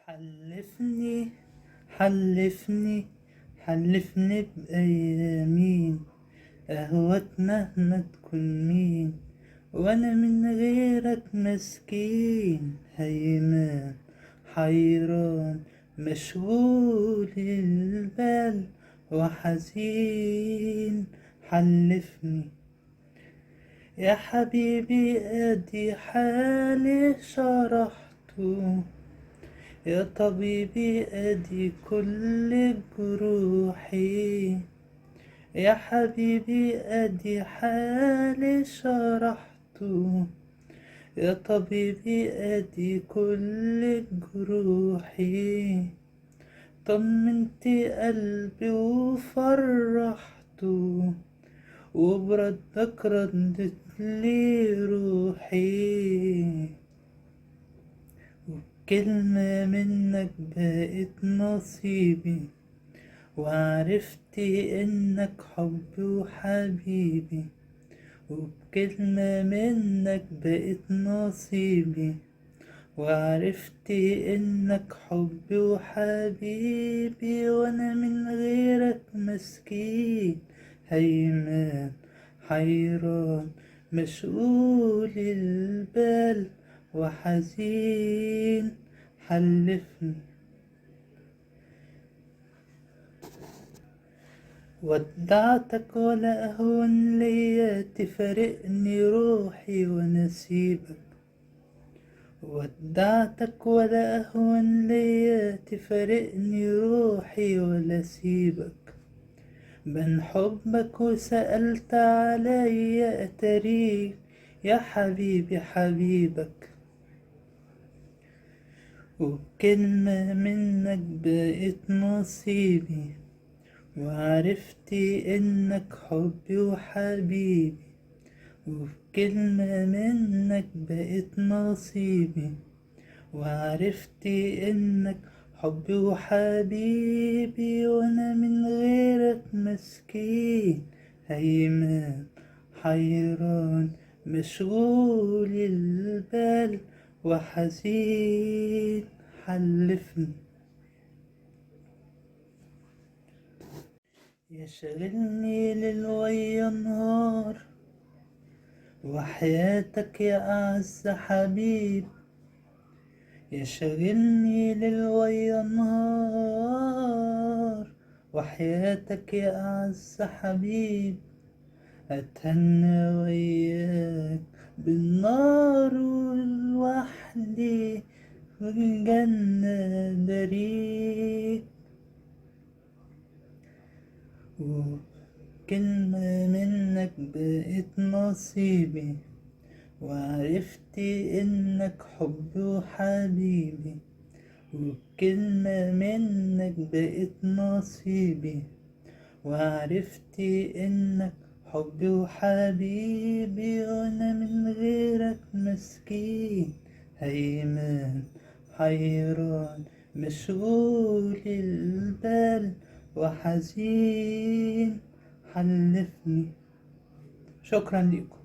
حلفني حلفني حلفني بأيامين أهوت مهما تكون مين، وأنا من غيرك مسكين هيمان حيران مشغول البال وحزين. حلفني يا حبيبي أدي حالي شرحته، يا طبيبي أدي كل جروحي، يا حبيبي أدي حالي شرحته، يا طبيبي أدي كل جروحي. طمنت قلبي وفرحته، وبردك ردت لي روحي، كلمة منك بقت نصيبي، وعرفت انك حبي وحبيبي، وبكلمة منك بقت نصيبي، وعرفت انك حبي وحبيبي، وانا من غيرك مسكين هيمان حيران مشغول البال وحزين. حلفني ودعتك ولا أهون ليا تفارقني روحي ونسيبك، ودعتك ولا أهون ليا تفارقني روحي ولا سيبك، من حبك وسألت عليا أتاريك يا حبيبي حبيبك، وبكلمة منك بقت نصيبي، وعرفت انك حبي وحبيبي، وبكلمة منك بقت نصيبي، وعرفت انك حبي وحبيبي، وانا من غيرك مسكين هيمان حيران مشغول البال وحزين. حلفني يشغلني ليل ويا نهار، وحياتك يا أعز حبيب، يشغلني ليل ويا نهار، وحياتك يا أعز حبيب، أتهنى وياك بالنار ولوحدي في الجنة بريء، وكلمة منك بقت نصيبي، وعرفت انك حبي وحبيبي، وبكلمة منك بقت نصيبي، وعرفت انك حبي وحبيبي، وانا من غيرك مسكين هيمان حيران مشغول البال وحزين. حلفني. شكرا لكم.